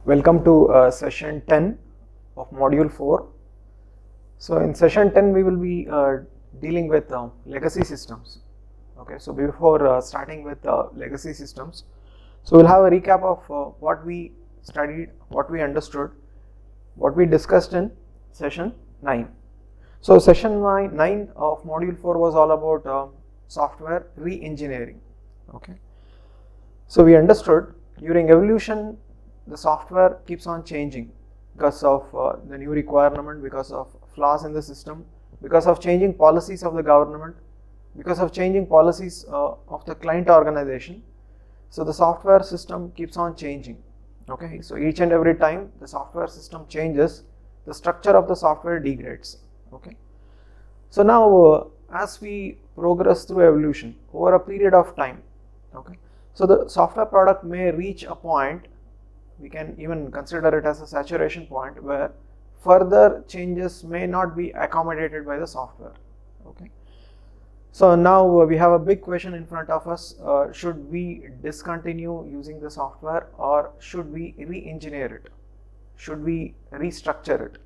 Welcome to session 10 of module 4. So in session 10 we will be dealing with legacy systems. Okay, so before starting with legacy systems, so we'll have a recap of what we studied, what we understood, what we discussed in session 9. So session 9 of module 4 was all about software re-engineering. Okay, so we understood during evolution the software keeps on changing because of the new requirement, because of flaws in the system, because of changing policies of the government, because of changing policies of the client organization. So the software system keeps on changing. Okay, so each and every time the software system changes, the structure of the software degrades. Okay, so now as we progress through evolution over a period of time, okay, so the software product may reach a point, we can even consider it as a saturation point, where further changes may not be accommodated by the software. Okay, so now we have a big question in front of us. Should we discontinue using the software, or should we re-engineer it? Should we restructure it?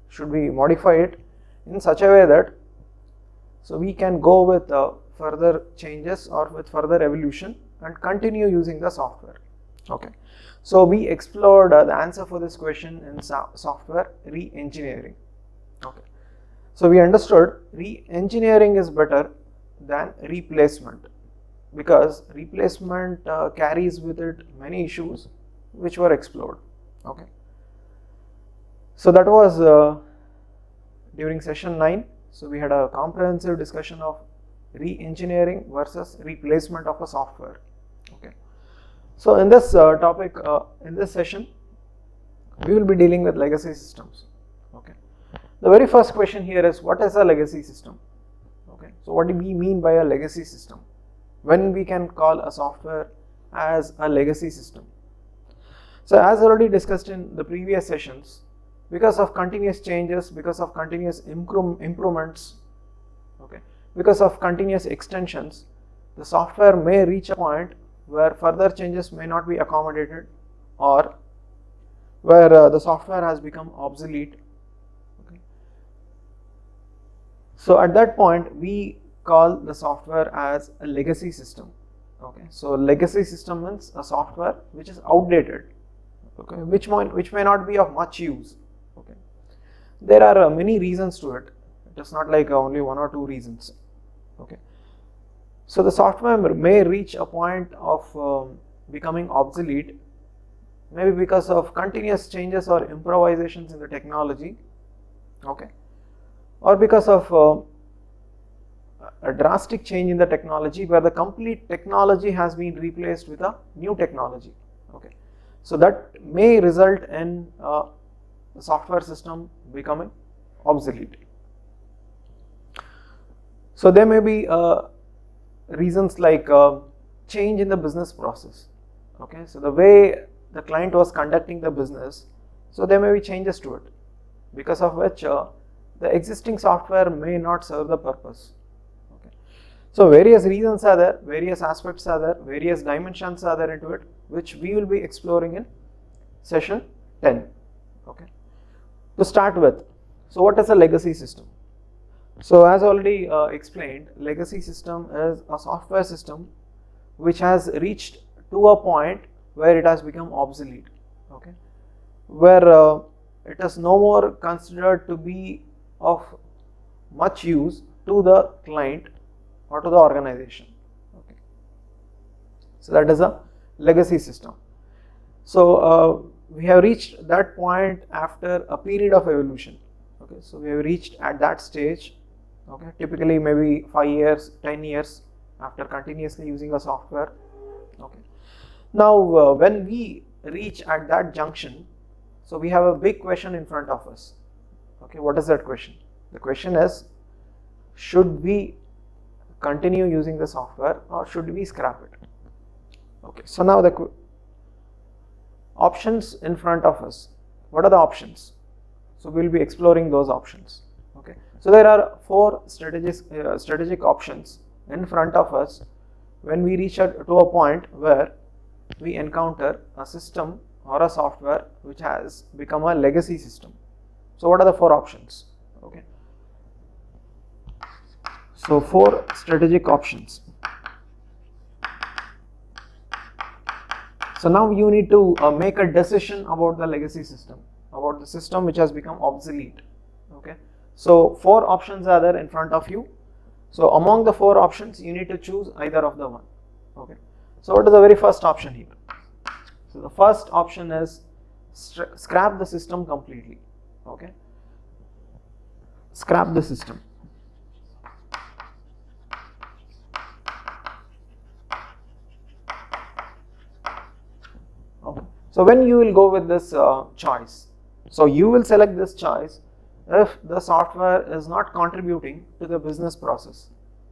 Should we modify it in such a way that so we can go with further changes or with further evolution and continue using the software? Okay, so we explored the answer for this question in software re-engineering. Okay, so we understood re-engineering is better than replacement, because replacement carries with it many issues which were explored. Okay, so that was during session 9. So we had a comprehensive discussion of re-engineering versus replacement of a software. Okay, so in this topic, in this session, we will be dealing with legacy systems. Okay, the very first question here is, what is a legacy system? Okay, so what do we mean by a legacy system? When we can call a software as a legacy system? So as already discussed in the previous sessions, because of continuous changes, because of continuous improvements, okay, because of continuous extensions, the software may reach a point where further changes may not be accommodated, or where the software has become obsolete. Okay, so at that point we call the software as a legacy system. Okay, so legacy system means a software which is outdated, okay, which may not be of much use. Okay, there are many reasons to it. It is not like only one or two reasons. Okay, so the software may reach a point of becoming obsolete, maybe because of continuous changes or improvisations in the technology. Okay, or because of a drastic change in the technology, where the complete technology has been replaced with a new technology. Okay, so that may result in the software system becoming obsolete. So there may be reasons like change in the business process. Okay, so the way the client was conducting the business, so there may be changes to it, because of which the existing software may not serve the purpose. Okay, so various reasons are there, various aspects are there, various dimensions are there into it, which we will be exploring in session 10. Okay, to start with, so what is a legacy system? So as already explained, legacy system is a software system which has reached to a point where it has become obsolete. Okay, where it is no more considered to be of much use to the client or to the organization. Okay, so that is a legacy system. So we have reached that point after a period of evolution. Okay, so we have reached at that stage. Okay, typically maybe 5 years, 10 years after continuously using a software. Okay, now when we reach at that junction, so we have a big question in front of us. Okay, what is that question? The question is, should we continue using the software, or should we scrap it? Okay, so now the options in front of us. What are the options? So we will be exploring those options. Okay, so there are 4 strategic options in front of us when we reach to a point where we encounter a system or a software which has become a legacy system. So what are the 4 options? Okay. So 4 strategic options. So now you need to make a decision about the legacy system, about the system which has become obsolete. Okay. So 4 options are there in front of you. So among the 4 options, you need to choose either of the one. Okay. So what is the very first option here? So the first option is scrap the system completely. Okay. Scrap the system. Okay. So when you will go with this choice, so you will select this choice if the software is not contributing to the business process,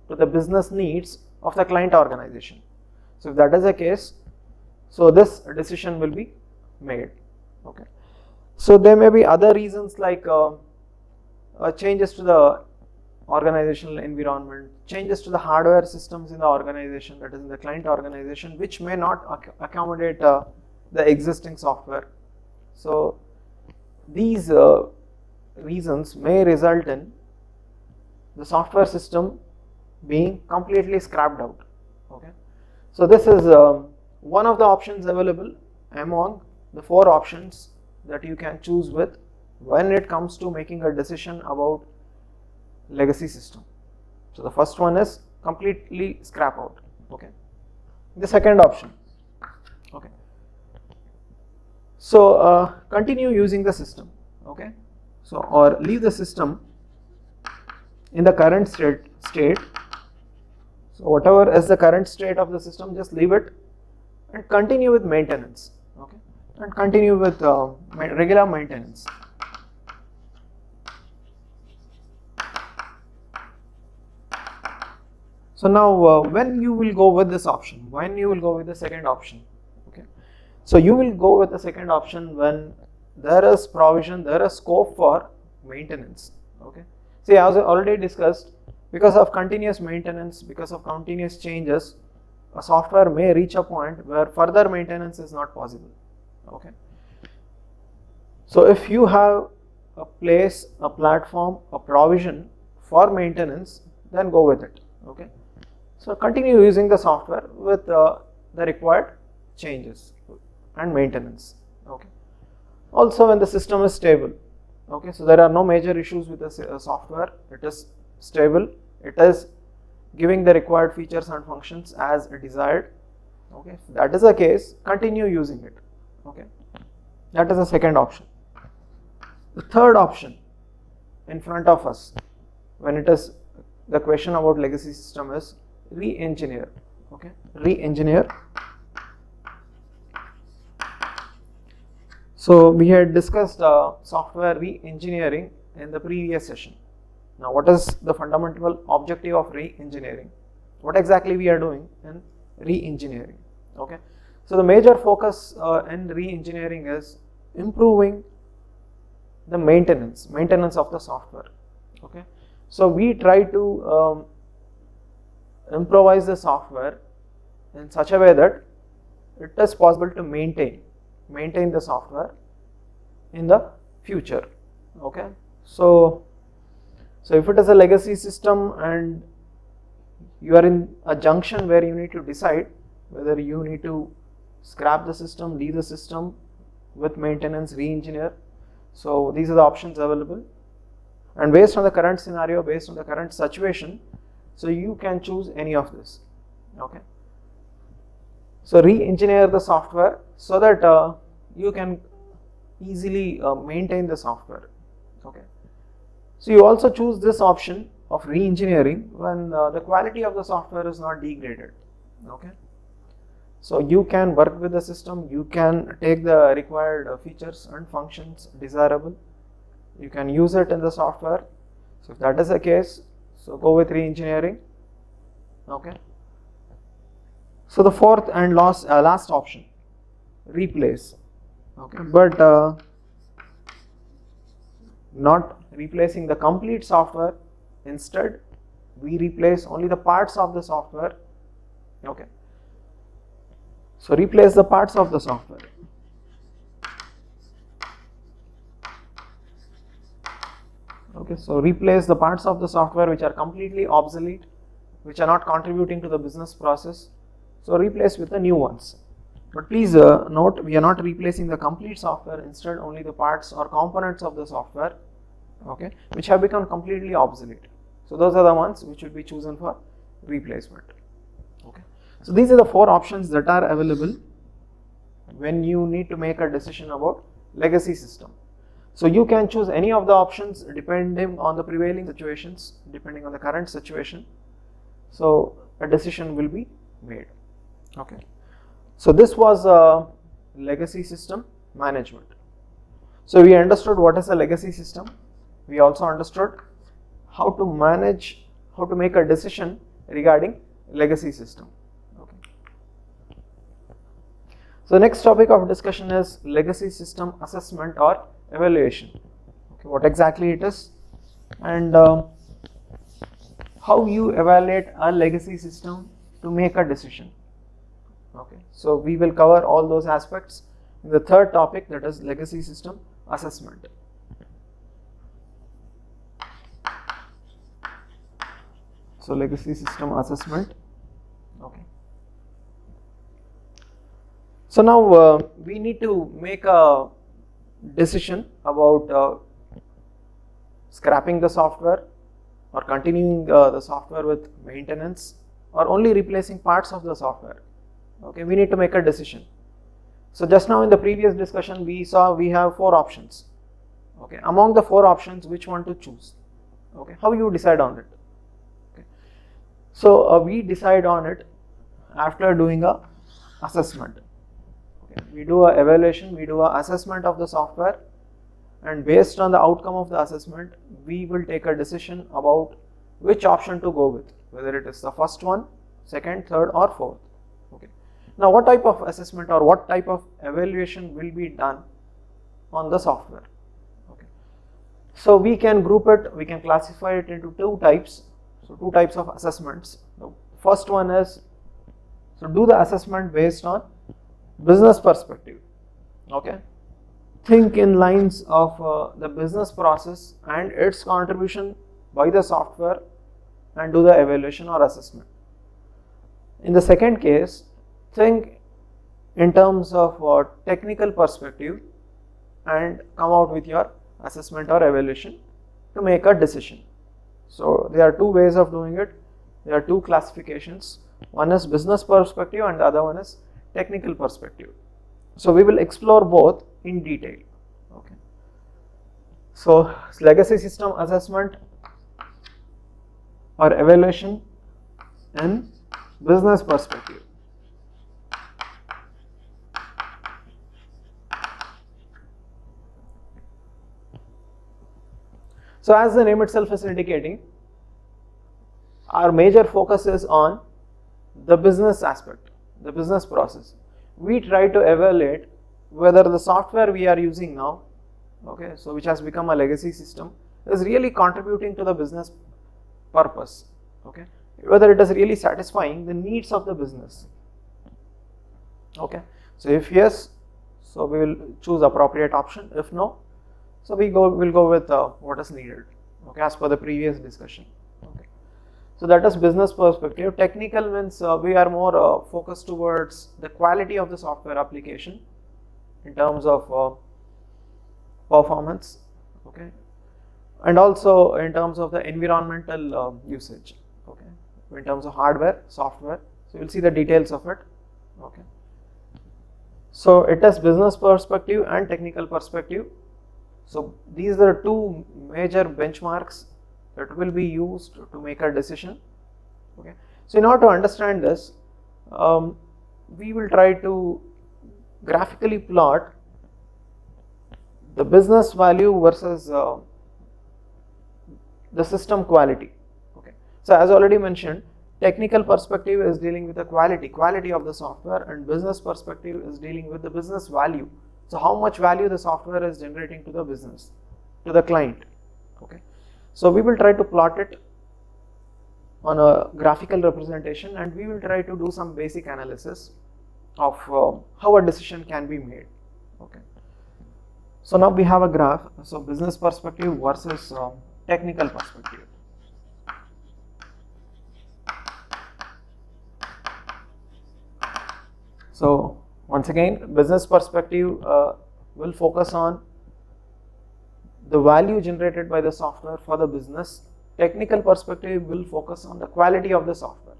to the business needs of the client organization. So if that is the case, so this decision will be made. Okay. So there may be other reasons like changes to the organizational environment, changes to the hardware systems in the organization, that is in the client organization, which may not accommodate the existing software. So these reasons may result in the software system being completely scrapped out. Okay. So this is one of the options available among the 4 options that you can choose with when it comes to making a decision about legacy system. So the first one is completely scrap out. Okay. The second option. Okay. So continue using the system. Okay. So or leave the system in the current state. So whatever is the current state of the system, just leave it and continue with maintenance. Okay. And continue with regular maintenance. So now when you will go with this option, when you will go with the second option. Okay. So you will go with the second option when there is provision, there is scope for maintenance. Okay. See, as I already discussed, because of continuous maintenance, because of continuous changes, a software may reach a point where further maintenance is not possible. Okay. So if you have a place, a platform, a provision for maintenance, then go with it. Okay. So continue using the software with the required changes and maintenance. Okay. Also when the system is stable. Okay. So there are no major issues with the software. It is stable. It is giving the required features and functions as desired. Okay. If that is the case, continue using it. Okay. That is the second option. The third option in front of us when it is the question about legacy system is re-engineer. Okay. Re-engineer. So we had discussed software re-engineering in the previous session. Now what is the fundamental objective of re-engineering? What exactly we are doing in re-engineering? Okay. So the major focus in re-engineering is improving the maintenance of the software. Okay. So we try to improvise the software in such a way that it is possible to maintain the software in the future. Okay. So if it is a legacy system and you are in a junction where you need to decide whether you need to scrap the system, leave the system with maintenance, re-engineer. So these are the options available, and based on the current scenario, based on the current situation, so you can choose any of this. Okay. So re-engineer the software so that you can easily maintain the software. Okay. So you also choose this option of re-engineering when the quality of the software is not degraded. Okay. So you can work with the system, you can take the required features and functions desirable, you can use it in the software. So if that is the case, so go with re-engineering. Okay. So the fourth and last option, replace. Okay, but not replacing the complete software. Instead, we replace only the parts of the software. Okay. So replace the parts of the software. Okay, so replace the parts of the software which are completely obsolete, which are not contributing to the business process. So replace with the new ones. But please note, we are not replacing the complete software, instead only the parts or components of the software, okay, which have become completely obsolete. So those are the ones which will be chosen for replacement. Okay, so these are the 4 options that are available when you need to make a decision about legacy system. So you can choose any of the options depending on the prevailing situations, depending on the current situation. So a decision will be made. Okay, so this was legacy system management. So we understood what is a legacy system. We also understood how to manage, how to make a decision regarding legacy system. Okay. So next topic of discussion is legacy system assessment or evaluation. Okay, what exactly it is, and how you evaluate a legacy system to make a decision. Okay, so we will cover all those aspects in the third topic, that is legacy system assessment. So legacy system assessment. Okay. So now we need to make a decision about scrapping the software or continuing the software with maintenance or only replacing parts of the software. Okay, we need to make a decision. So just now in the previous discussion we saw we have 4 options. Okay, among the 4 options, which one to choose? Okay, how you decide on it? Okay, so we decide on it after doing a assessment. Okay, we do a evaluation, we do a assessment of the software, and based on the outcome of the assessment we will take a decision about which option to go with, whether it is the first one, second, third or fourth. Okay. Now what type of assessment or what type of evaluation will be done on the software? Okay. So we can group it, we can classify it into 2 types. So 2 types of assessments. The first one is, so do the assessment based on business perspective. Okay. Think in lines of the business process and its contribution by the software and do the evaluation or assessment. In the second case, think in terms of technical perspective and come out with your assessment or evaluation to make a decision. So there are 2 ways of doing it. There are 2 classifications. One is business perspective and the other one is technical perspective. So we will explore both in detail. Okay. So legacy system assessment or evaluation in business perspective. So as the name itself is indicating, our major focus is on the business aspect, the business process. We try to evaluate whether the software we are using now, okay, so which has become a legacy system, is really contributing to the business purpose, okay, whether it is really satisfying the needs of the business. Okay, so if yes, so we will choose appropriate option. If no, so we'll go with what is needed, okay, as per the previous discussion. Okay, so that is business perspective. Technical means we are more focused towards the quality of the software application in terms of performance, okay, and also in terms of the environmental usage, okay, in terms of hardware, software. So you'll see the details of it. Okay, so it is business perspective and technical perspective. So these are 2 major benchmarks that will be used to make a decision. Okay, so in order to understand this, we will try to graphically plot the business value versus the system quality. Okay, so as already mentioned, technical perspective is dealing with the quality of the software, and business perspective is dealing with the business value. So how much value the software is generating to the business, to the client. Okay, so we will try to plot it on a graphical representation, and we will try to do some basic analysis of how a decision can be made. Okay, so now we have a graph. So business perspective versus technical perspective. So once again, business perspective will focus on the value generated by the software for the business. Technical perspective will focus on the quality of the software.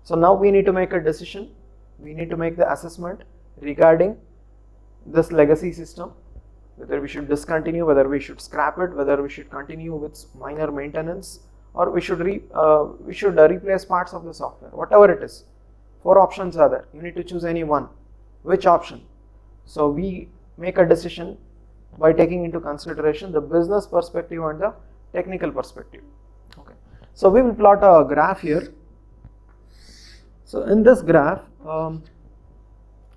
So now we need to make a decision. We need to make the assessment regarding this legacy system, whether we should discontinue, whether we should scrap it, whether we should continue with minor maintenance, or we should replace parts of the software, whatever it is. 4 options are there. You need to choose any one. Which option? So we make a decision by taking into consideration the business perspective and the technical perspective. Okay. So we will plot a graph here. So in this graph,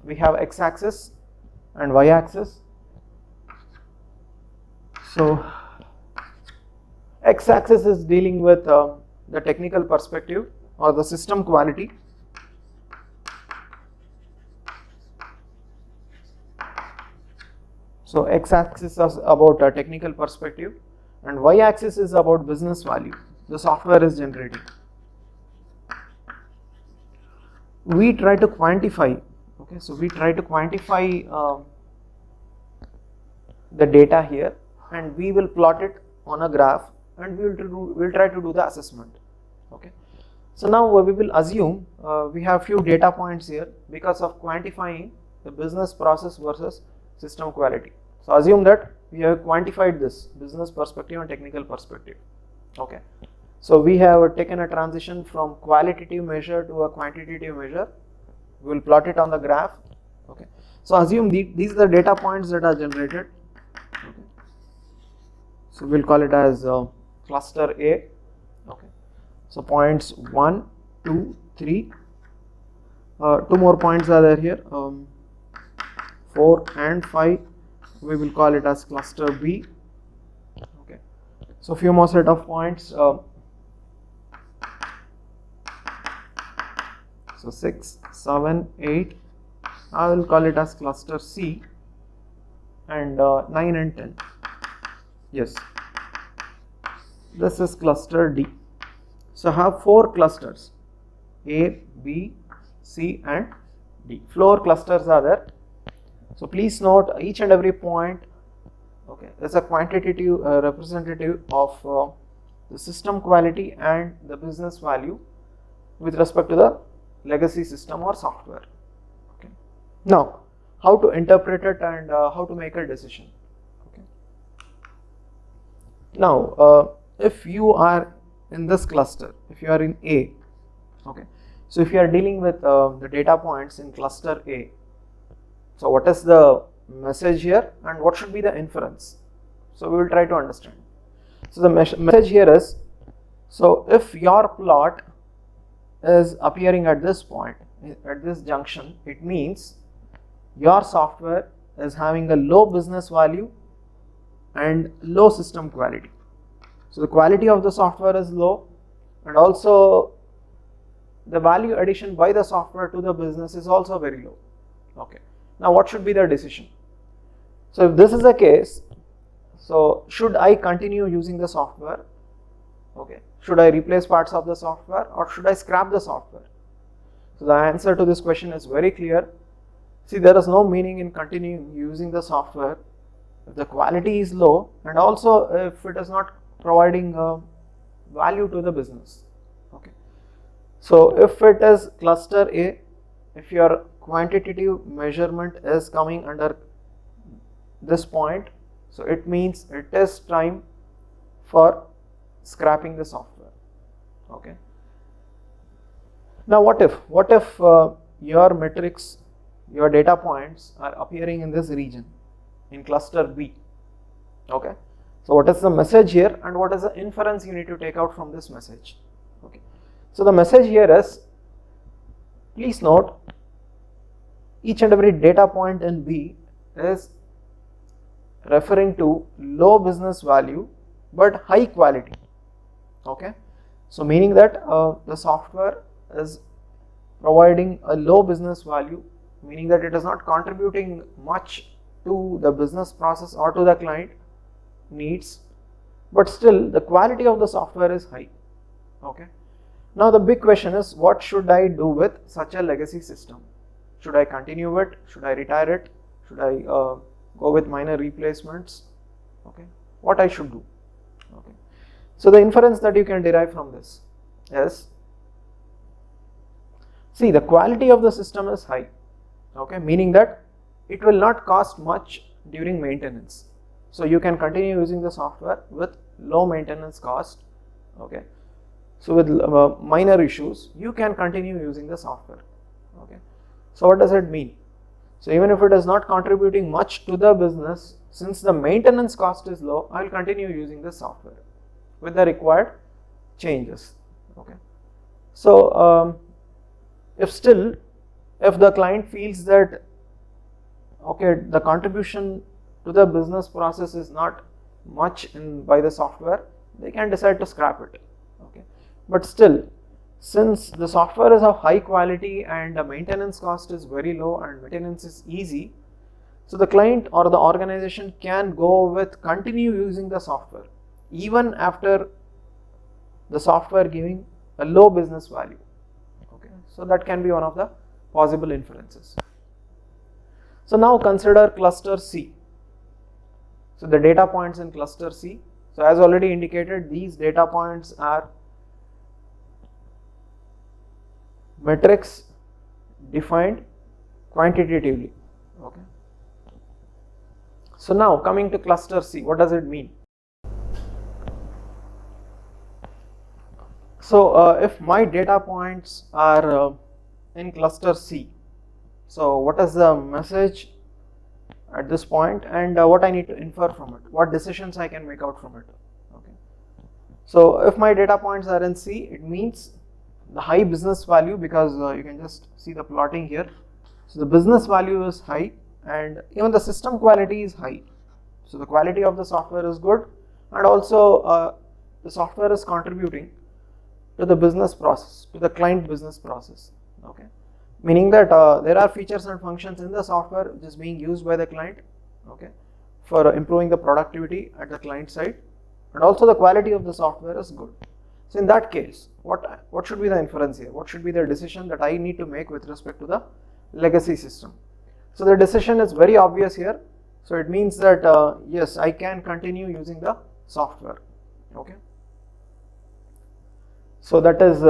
we have x-axis and y-axis. So x-axis is dealing with the technical perspective or the system quality. So x-axis is about a technical perspective and y-axis is about business value the software is generating. We try to quantify, okay, so we try to quantify the data here, and we will plot it on a graph, and we'll try to do the assessment. Okay. So now we will assume we have few data points here because of quantifying the business process versus system quality. So assume that we have quantified this business perspective and technical perspective. Okay. So we have taken a transition from qualitative measure to a quantitative measure. We will plot it on the graph. Okay. So assume these are the data points that are generated. Okay. So we'll call it as cluster A. Okay. So points 1, 2, 3. 2 more points are there here. 4 and 5. We will call it as cluster B. Okay. So few more set of points. So 6, 7, 8. I will call it as cluster C, and 9 and 10. Yes. This is cluster D. So I have 4 clusters, A, B, C and D. 4 clusters are there. So please note each and every point, okay, is a quantitative representative of the system quality and the business value with respect to the legacy system or software. Okay. Now, how to interpret it and how to make a decision. Okay. Now, if you are in this cluster, if you are in A, okay, so if you are dealing with the data points in cluster A, so what is the message here and what should be the inference? So we will try to understand. So the message here is, so if your plot is appearing at this point, at this junction, it means your software is having a low business value and low system quality. So the quality of the software is low, and also the value addition by the software to the business is also very low. Okay. Now what should be the decision? So if this is the case, so should I continue using the software? Okay. Should I replace parts of the software or should I scrap the software? So the answer to this question is very clear. See, there is no meaning in continuing using the software if the quality is low and also if it is not providing value to the business. Okay. So if it is cluster A, if your quantitative measurement is coming under this point, so it means it is time for scrapping the software. Okay. Now what if your metrics, your data points are appearing in this region, in cluster B? Okay. So what is the message here and what is the inference you need to take out from this message? Okay. So the message here is, please note, each and every data point in B is referring to low business value but high quality. Okay. So meaning that the software is providing a low business value, meaning that it is not contributing much to the business process or to the client needs, but still the quality of the software is high. Okay. Now the big question is, what should I do with such a legacy system? Should I continue it? Should I retire it? Should I go with minor replacements? Okay. What I should do? Okay. So the inference that you can derive from this is, see, the quality of the system is high. Okay, meaning that it will not cost much during maintenance. So you can continue using the software with low maintenance cost. Okay. So with minor issues, you can continue using the software. Okay. So what does it mean? So even if it is not contributing much to the business, since the maintenance cost is low, I will continue using the software with the required changes. Okay. So if the client feels that, okay, the contribution to the business process is not much by the software, they can decide to scrap it. Okay. But still, since the software is of high quality and the maintenance cost is very low and maintenance is easy, so the client or the organization can go with continue using the software even after the software giving a low business value. Okay. So that can be one of the possible inferences. So now consider cluster C. So the data points in cluster C. So as already indicated, these data points are metrics defined quantitatively. Okay. So now coming to cluster C, what does it mean? So if my data points are in cluster C, so what is the message at this point, and what I need to infer from it, what decisions I can make out from it. Okay. So if my data points are in C, it means the high business value, because you can just see the plotting here. So the business value is high and even the system quality is high. So the quality of the software is good, and also the software is contributing to the business process, to the client business process. Okay. Meaning that there are features and functions in the software which is being used by the client, okay, for improving the productivity at the client side, and also the quality of the software is good. So in that case, what should be the inference here? What should be the decision that I need to make with respect to the legacy system? So the decision is very obvious here. So it means that yes, I can continue using the software. Okay. So that is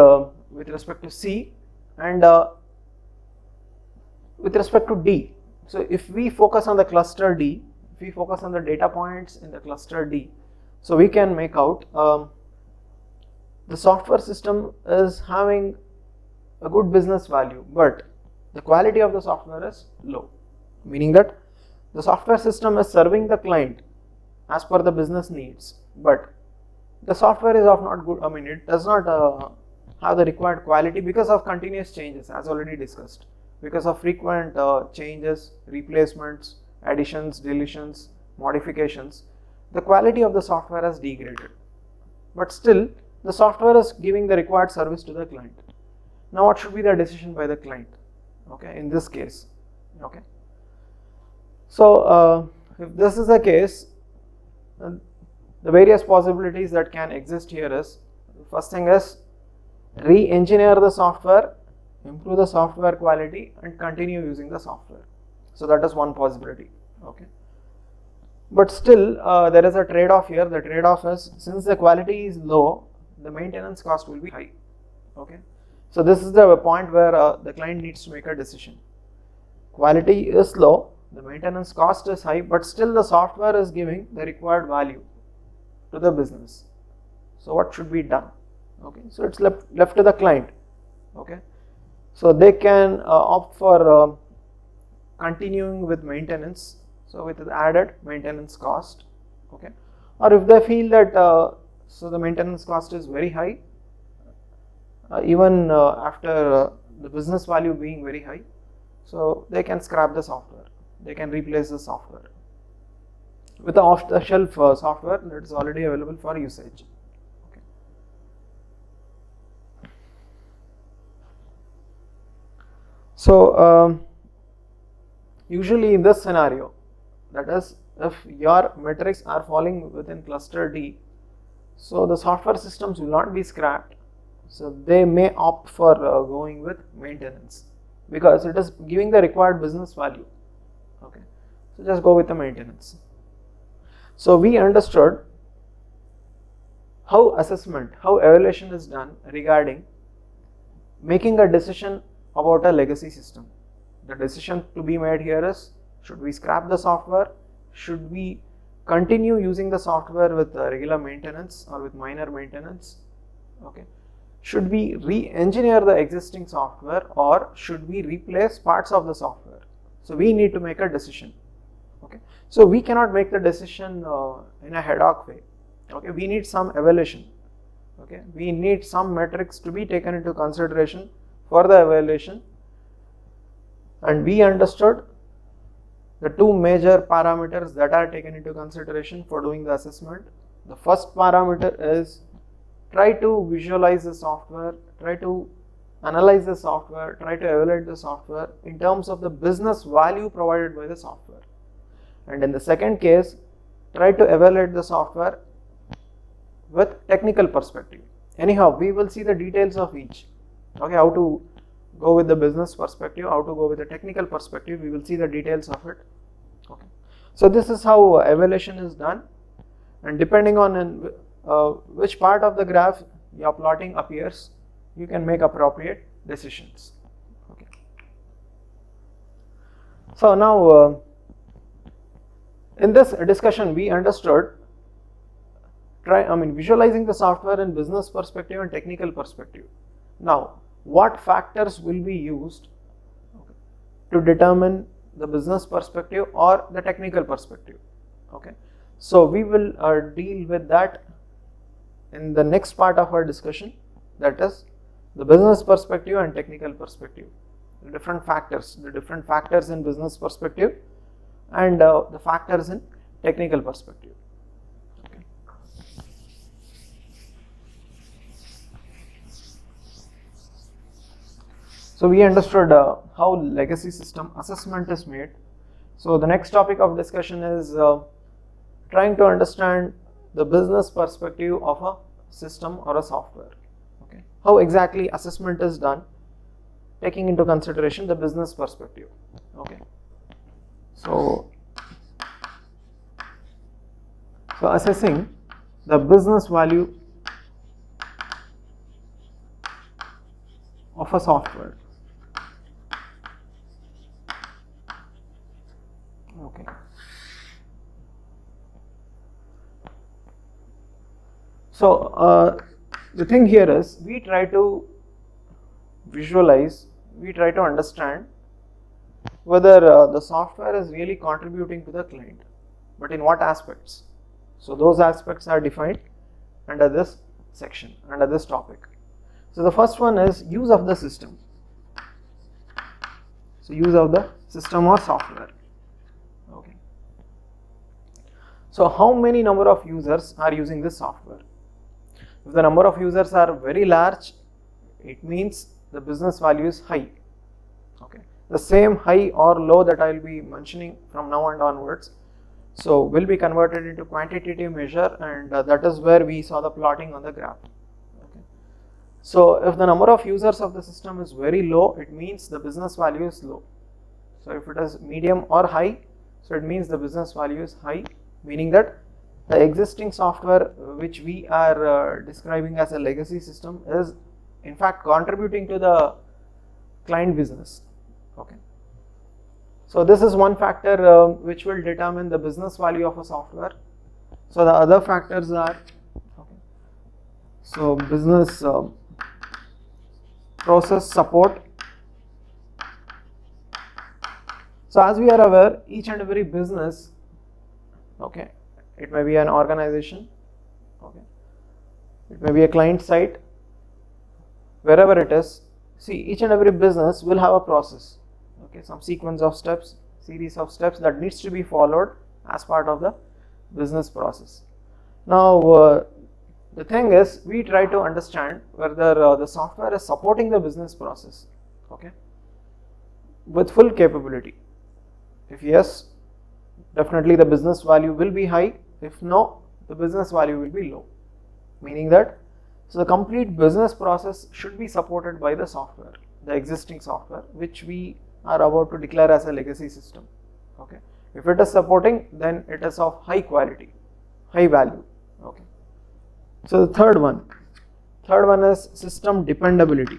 with respect to C, and with respect to D. So if we focus on the cluster D, if we focus on the data points in the cluster D, so we can make out the software system is having a good business value, but the quality of the software is low, meaning that the software system is serving the client as per the business needs, but the software is of not good, I mean it does not have the required quality because of continuous changes, as already discussed, because of frequent changes, replacements, additions, deletions, modifications. The quality of the software has degraded, but still the software is giving the required service to the client. Now what should be the decision by the client, okay, in this case? Okay. So if this is the case, the various possibilities that can exist here is, first thing is re-engineer the software, improve the software quality, and continue using the software. So that is one possibility. Okay. But still there is a trade-off here. The trade-off is, since the quality is low, the maintenance cost will be high. Okay. So this is the point where the client needs to make a decision. Quality is low, the maintenance cost is high, but still the software is giving the required value to the business. So what should be done? Okay. So it's left to the client. Okay. So they can opt for continuing with maintenance, so with the added maintenance cost. Okay. Or if they feel that so the maintenance cost is very high, even after the business value being very high, so they can scrap the software, they can replace the software with the off-the-shelf software that is already available for usage. Okay. So usually in this scenario, that is, if your metrics are falling within cluster D, So the software systems will not be scrapped, so they may opt for going with maintenance because it is giving the required business value. Okay, so just go with the maintenance. So we understood how assessment, how evaluation is done regarding making a decision about a legacy system. The decision to be made here is, should we scrap the software? Should we continue using the software with regular maintenance or with minor maintenance? Okay. Should we re-engineer the existing software or should we replace parts of the software? So we need to make a decision. Okay. So we cannot make the decision in a ad hoc way. Okay. We need some evaluation. Okay. We need some metrics to be taken into consideration for the evaluation, and we understood the two major parameters that are taken into consideration for doing the assessment. The first parameter is try to visualize the software, try to analyze the software, try to evaluate the software in terms of the business value provided by the software. And in the second case, try to evaluate the software with technical perspective. Anyhow, we will see the details of each. Okay, how to go with the business perspective, how to go with the technical perspective, we will see the details of it. Okay, so this is how evaluation is done, and depending on which part of the graph your plotting appears, you can make appropriate decisions. Okay. So now in this discussion we understood visualizing the software in business perspective and technical perspective. Now what factors will be used to determine the business perspective or the technical perspective? Okay, so we will deal with that in the next part of our discussion, that is the business perspective and technical perspective, the different factors in business perspective and the factors in technical perspective. Okay. So we understood how legacy system assessment is made. So the next topic of discussion is trying to understand the business perspective of a system or a software. Okay. How exactly assessment is done, taking into consideration the business perspective. Okay. So assessing the business value of a software. Okay. So the thing here is we try to visualize, we try to understand whether the software is really contributing to the client, but in what aspects. So those aspects are defined under this section, under this topic. So the first one is use of the system. So use of the system or software. Okay. So how many number of users are using this software? If the number of users are very large, it means the business value is high. Okay. The same high or low that I will be mentioning from now and onwards, so will be converted into quantitative measure, and that is where we saw the plotting on the graph. Okay. So if the number of users of the system is very low, it means the business value is low. So if it is medium or high, so it means the business value is high, meaning that the existing software which we are describing as a legacy system is in fact contributing to the client business. Okay. So this is one factor which will determine the business value of a software. So the other factors are, okay, so business process support. So as we are aware, each and every business, okay, it may be an organization, okay, it may be a client site, wherever it is. See, each and every business will have a process, okay, some sequence of steps, series of steps that needs to be followed as part of the business process. Now the thing is, we try to understand whether the software is supporting the business process, okay, with full capability. If yes, definitely the business value will be high. If no, the business value will be low. meaning that so the complete business process should be supported by the software, the existing software, which we are about to declare as a legacy system. Okay, if it is supporting, then it is of high quality, high value. Okay, so the third one is system dependability.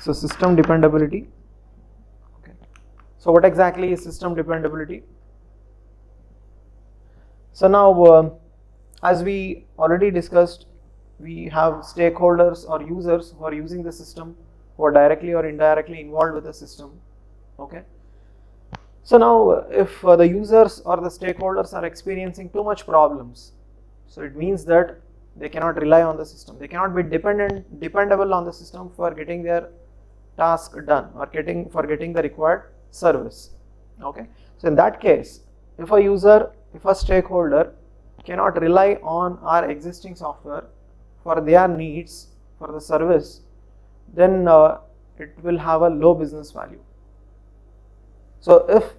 So system dependability. Okay, so what exactly is system dependability? So now, as we already discussed, we have stakeholders or users who are using the system, who are directly or indirectly involved with the system. Okay. So now, if the users or the stakeholders are experiencing too much problems, so it means that they cannot rely on the system. They cannot be dependable on the system for getting their task done or for getting the required service. Okay. So in that case, if a stakeholder cannot rely on our existing software for their needs for the service, then it will have a low business value. So if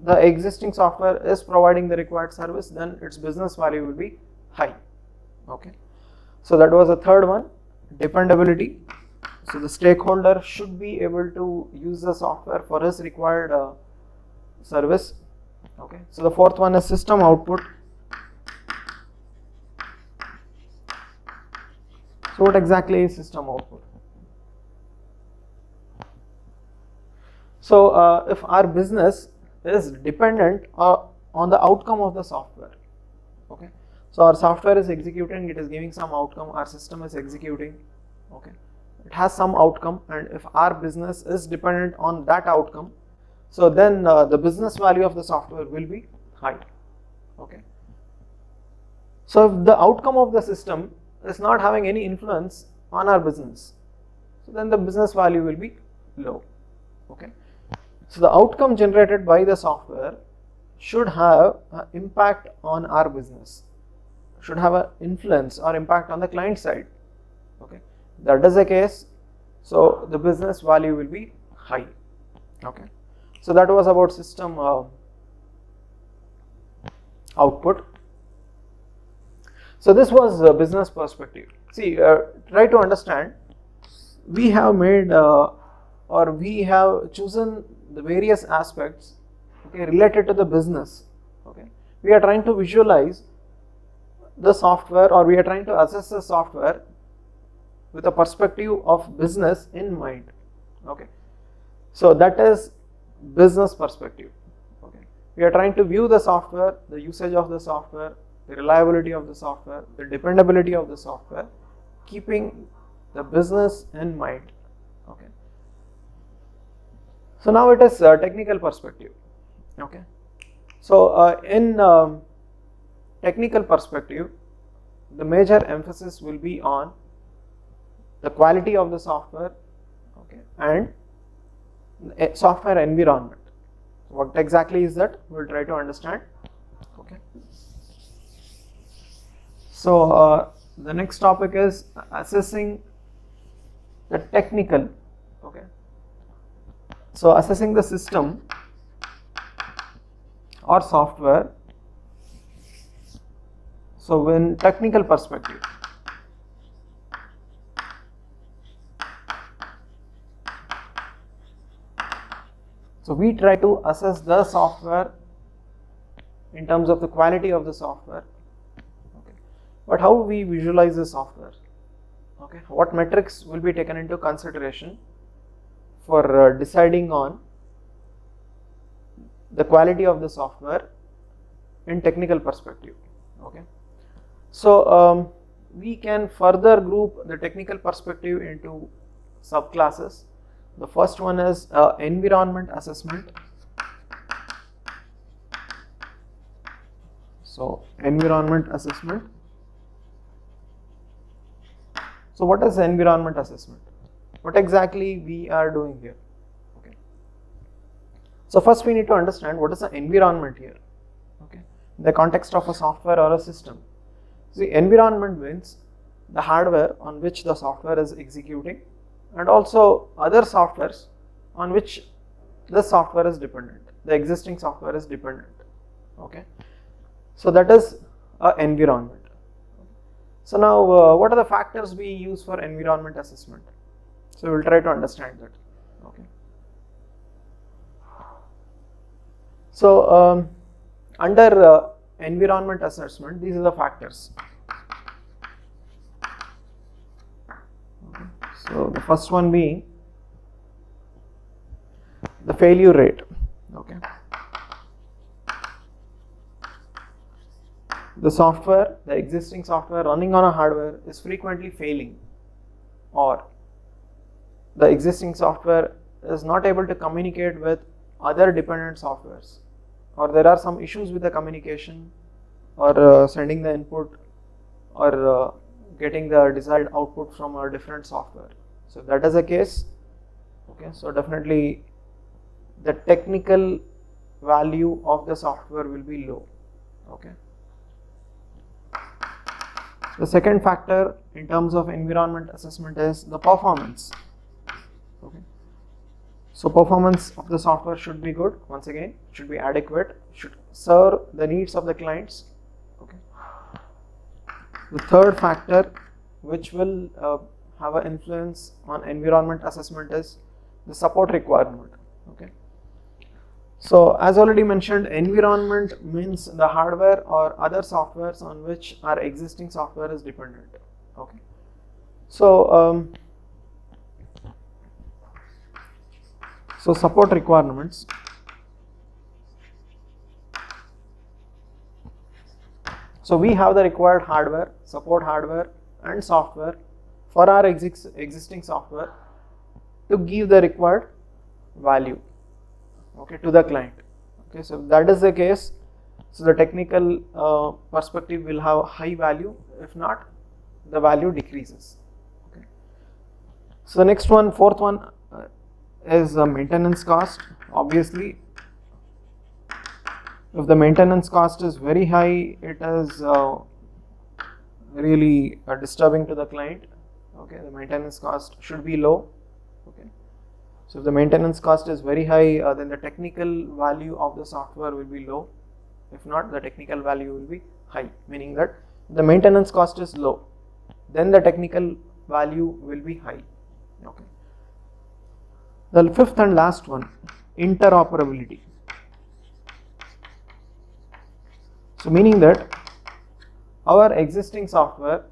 the existing software is providing the required service, then its business value will be high. Okay. So that was the third one, dependability. So the stakeholder should be able to use the software for his required service. Okay. So the fourth one is system output. So what exactly is system output? So if our business is dependent on the outcome of the software, okay, so our software is executing, it is giving some outcome, our system is executing, okay, it has some outcome, and if our business is dependent on that outcome, so then the business value of the software will be high. Okay. So if the outcome of the system is not having any influence on our business, so then the business value will be low. Okay. So the outcome generated by the software should have an impact on our business, should have an influence or impact on the client side. Okay. If that is the case, so the business value will be high. Okay. So that was about system output. So this was a business perspective. See, try to understand, we have made or we have chosen the various aspects, okay, related to the business. Okay, we are trying to visualize the software, or we are trying to assess the software with a perspective of business in mind. Okay, so that is business perspective. Okay, we are trying to view the software, the usage of the software, the reliability of the software, the dependability of the software, keeping the business in mind. Okay. So now it is technical perspective. Okay. So in technical perspective, the major emphasis will be on the quality of the software, okay, and software environment. What exactly is that? We will try to understand. Okay. So the next topic is assessing the technical. Okay. So assessing the system or software. So in technical perspective. So we try to assess the software in terms of the quality of the software. Okay. But how we visualize the software? Okay. What metrics will be taken into consideration for deciding on the quality of the software in technical perspective? Okay. So we can further group the technical perspective into subclasses. The first one is environment assessment. So environment assessment. So what is environment assessment? What exactly we are doing here? Okay. So first we need to understand what is the environment here. Okay. In the context of a software or a system. See, environment means the hardware on which the software is executing, and also other softwares on which the software is dependent, the existing software is dependent. Okay, so that is a environment. So now what are the factors we use for environment assessment? So we will try to understand that. Okay, so under environment assessment, these are the factors. Okay. So the first one being the failure rate. Okay, the software, the existing software running on a hardware is frequently failing, or the existing software is not able to communicate with other dependent softwares, or there are some issues with the communication, or sending the input, or getting the desired output from a different software. So if that is the case, okay, so definitely the technical value of the software will be low. Okay. The second factor in terms of environment assessment is the performance. Okay. So performance of the software should be good. Once again, should be adequate, should serve the needs of the clients. Okay. The third factor which will have an influence on environment assessment is the support requirement. Okay. So as already mentioned, environment means the hardware or other softwares on which our existing software is dependent. Okay. So so support requirements. So we have the required hardware, support hardware and software for our existing software to give the required value, okay, to the client. Okay, so if that is the case, so the technical perspective will have high value. If not, the value decreases. Okay. So the next one, fourth one is maintenance cost. Obviously, if the maintenance cost is very high, it is really disturbing to the client. Okay, the maintenance cost should be low. Okay. So if the maintenance cost is very high, then the technical value of the software will be low. If not, the technical value will be high, meaning that the maintenance cost is low, then the technical value will be high. Okay. The fifth and last one, interoperability. So meaning that our existing software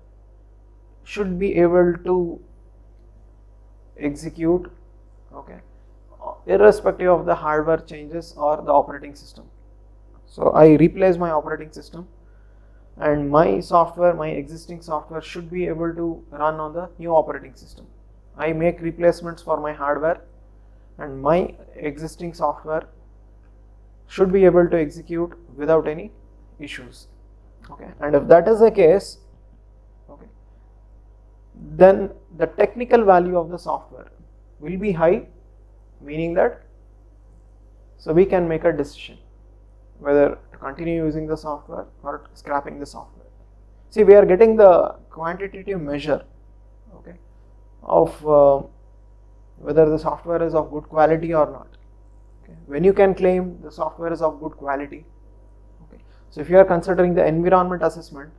should be able to execute, okay, irrespective of the hardware changes or the operating system. So I replace my operating system and my software, my existing software should be able to run on the new operating system. I make replacements for my hardware and my existing software should be able to execute without any issues. Okay, and if that is the case, okay, then the technical value of the software will be high, meaning that so we can make a decision whether to continue using the software or scrapping the software. See, we are getting the quantitative measure, okay, of whether the software is of good quality or not. Okay. When you can claim the software is of good quality. Okay. So if you are considering the environment assessment,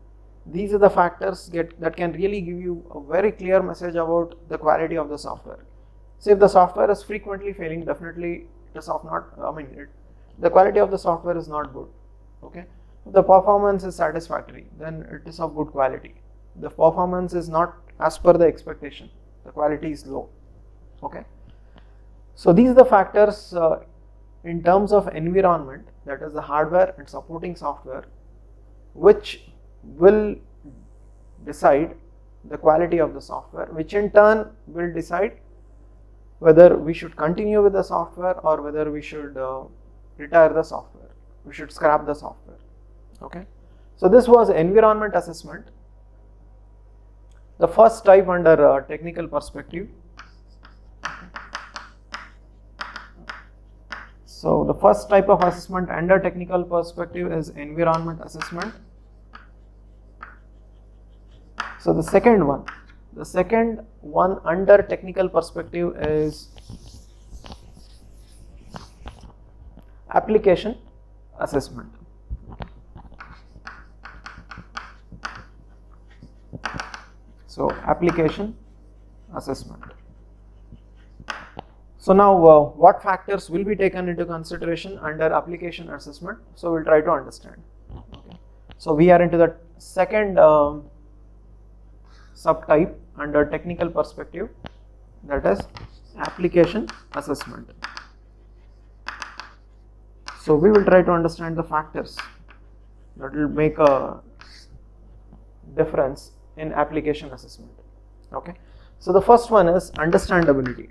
these are the factors that can really give you a very clear message about the quality of the software. So if the software is frequently failing, definitely it is of not, the quality of the software is not good. Okay. If the performance is satisfactory, then it is of good quality. The performance is not as per the expectation, the quality is low. Okay. So these are the factors in terms of environment, that is the hardware and supporting software, which will decide the quality of the software, which in turn will decide whether we should continue with the software or whether we should retire the software, we should scrap the software. Okay. So this was environment assessment, the first type under technical perspective. So the first type of assessment under technical perspective is environment assessment. So the second one under technical perspective is application assessment. So application assessment. So now what factors will be taken into consideration under application assessment? So we'll try to understand. Okay. So we are into the second subtype under technical perspective, that is application assessment. So we will try to understand the factors that will make a difference in application assessment. Okay. So the first one is understandability.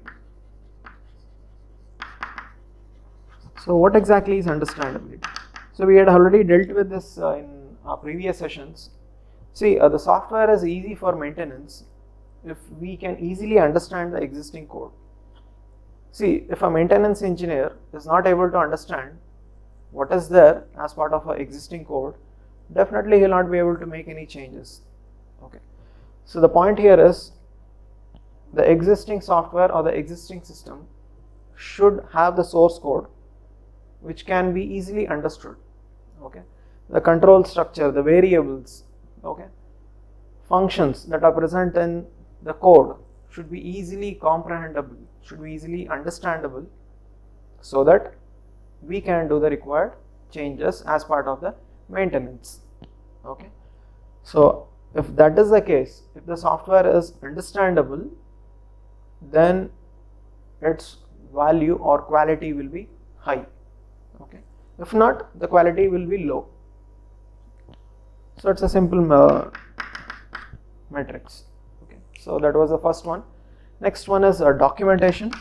So what exactly is understandability? So we had already dealt with this in our previous sessions. See, the software is easy for maintenance if we can easily understand the existing code. See, if a maintenance engineer is not able to understand what is there as part of our existing code, definitely he will not be able to make any changes. Okay. So the point here is the existing software or the existing system should have the source code which can be easily understood. Okay. The control structure, the variables, okay, functions that are present in the code should be easily comprehensible, should be easily understandable, so that we can do the required changes as part of the maintenance. Okay. So if that is the case, if the software is understandable, then its value or quality will be high. Okay. If not, the quality will be low. So it's a simple matrix. Okay. So that was the first one. Next one is documentation.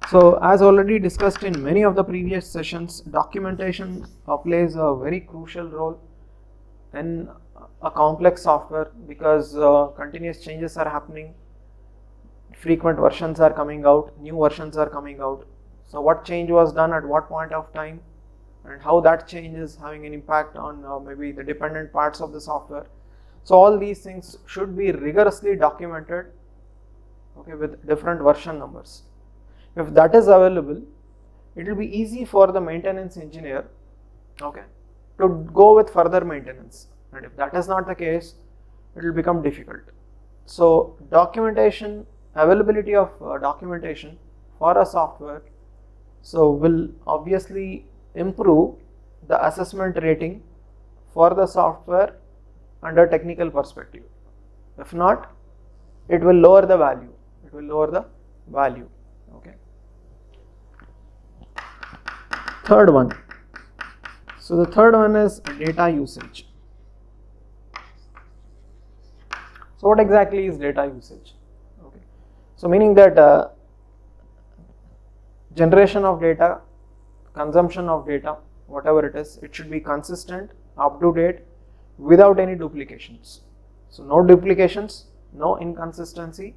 So as already discussed in many of the previous sessions, documentation plays a very crucial role in a complex software, because continuous changes are happening, frequent versions are coming out, new versions are coming out. So what change was done at what point of time, and how that change is having an impact on maybe the dependent parts of the software. So all these things should be rigorously documented, okay, with different version numbers. If that is available, it will be easy for the maintenance engineer, okay, to go with further maintenance. And if that is not the case, it will become difficult. So documentation, availability of documentation for a software, so will obviously improve the assessment rating for the software under technical perspective. If not, it will lower the value. It will lower the value. Okay. Third one. So the third one is data usage. So what exactly is data usage? Okay. So meaning that generation of data, consumption of data, whatever it is, it should be consistent, up to date, without any duplications. So no duplications, no inconsistency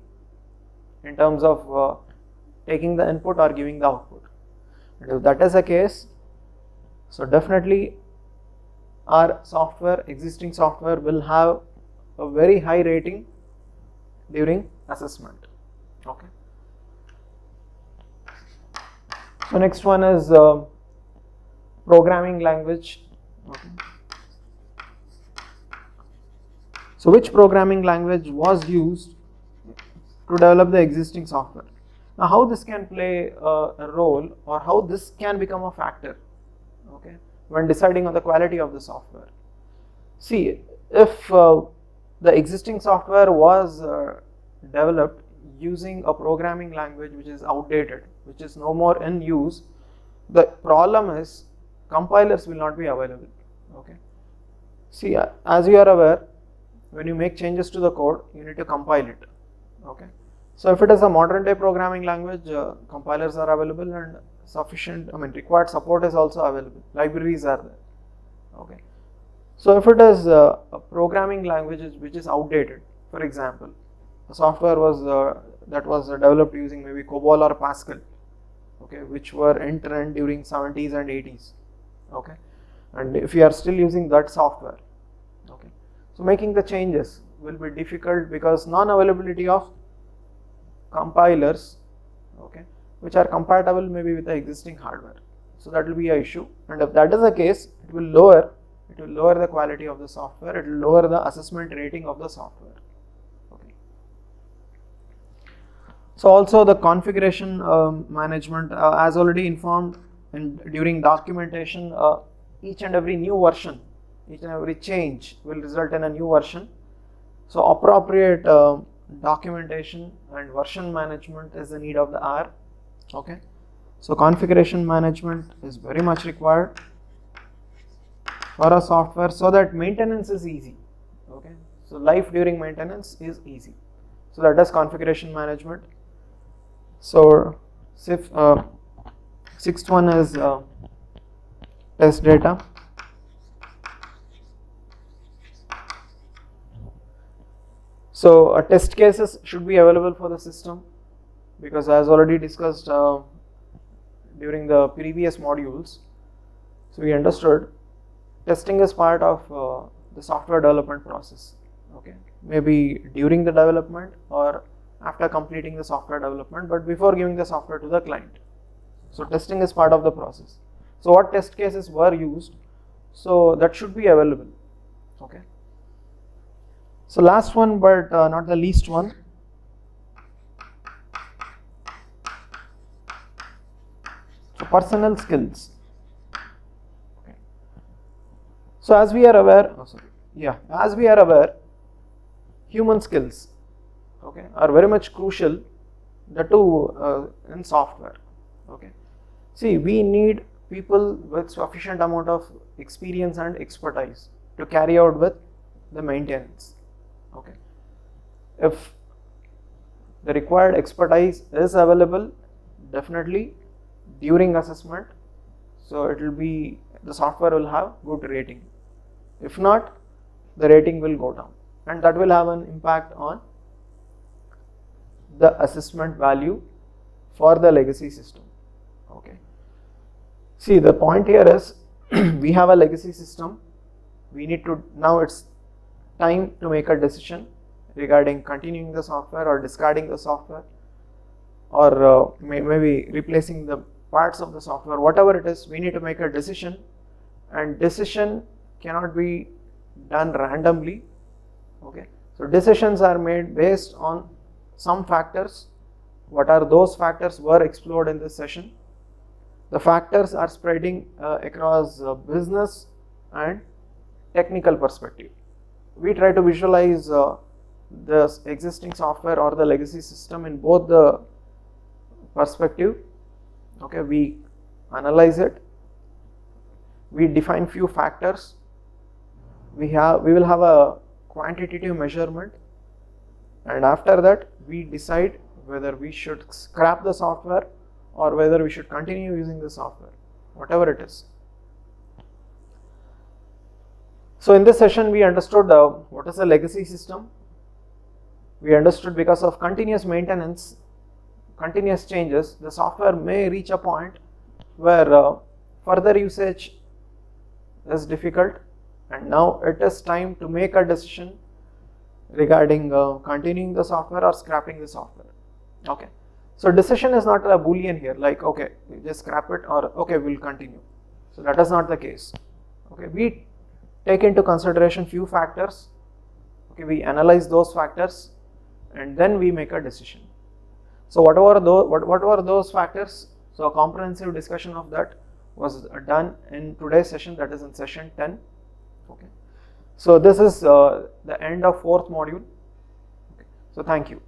in terms of taking the input or giving the output. And if that is the case, so definitely our software, existing software, will have a very high rating during assessment. Okay. So next one is programming language. Okay. So which programming language was used to develop the existing software? Now how this can play a role, or how this can become a factor, okay, when deciding on the quality of the software. See, if the existing software was developed using a programming language which is outdated, which is no more in use, the problem is compilers will not be available. Okay. See, as you are aware, when you make changes to the code, you need to compile it. Okay. So if it is a modern day programming language, compilers are available, and sufficient, required support is also available. Libraries are there. Okay. So if it is a programming language which is outdated, for example, the software was that was developed using maybe COBOL or Pascal, okay, which were in trend during 70s and 80s, okay, and if you are still using that software, okay, so making the changes will be difficult because non-availability of compilers, okay, which are compatible maybe with the existing hardware. So that will be an issue, and if that is the case, it will lower it will lower the quality of the software, it will lower the assessment rating of the software. Okay. So also the configuration management, as already informed, and during documentation, each and every new version, each and every change will result in a new version. So appropriate documentation and version management is the need of the hour. Okay. So configuration management is very much required for a software so that maintenance is easy. Okay. So life during maintenance is easy. So that is configuration management. So sixth one is test data. So test cases should be available for the system, because as already discussed during the previous modules, so we understood testing is part of the software development process. Okay, maybe during the development or after completing the software development, but before giving the software to the client. So testing is part of the process. So what test cases were used, so that should be available. Okay. So last one, but not the least one, so personnel skills. Okay. So as we are aware, as we are aware, human skills, okay, are very much crucial, the two in software. Okay. See, we need people with sufficient amount of experience and expertise to carry out with the maintenance. Okay. If the required expertise is available, definitely during assessment, so it will be, the software will have good rating. If not, the rating will go down, and that will have an impact on the assessment value for the legacy system. Okay. See, the point here is we have a legacy system. We need to, now it's time to make a decision regarding continuing the software or discarding the software, or maybe replacing the parts of the software, whatever it is, we need to make a decision, and decision cannot be done randomly. Okay. So decisions are made based on some factors. What are those factors were explored in this session. The factors are spreading across business and technical perspective. We try to visualize the existing software or the legacy system in both the perspective. Okay, we analyze it, we define few factors, we will have a quantitative measurement, and after that we decide whether we should scrap the software or whether we should continue using the software, whatever it is. So in this session we understood what is a legacy system. We understood because of continuous maintenance, continuous changes, the software may reach a point where further usage is difficult, and now it is time to make a decision regarding continuing the software or scrapping the software. Okay. So decision is not a boolean here, like okay, we just scrap it, or okay, we'll continue. So that is not the case. Okay, we take into consideration few factors. Okay, we analyze those factors and then we make a decision. So what were those factors? So a comprehensive discussion of that was done in today's session, that is in session 10. Okay. So this is the end of 4th module. Okay. So thank you.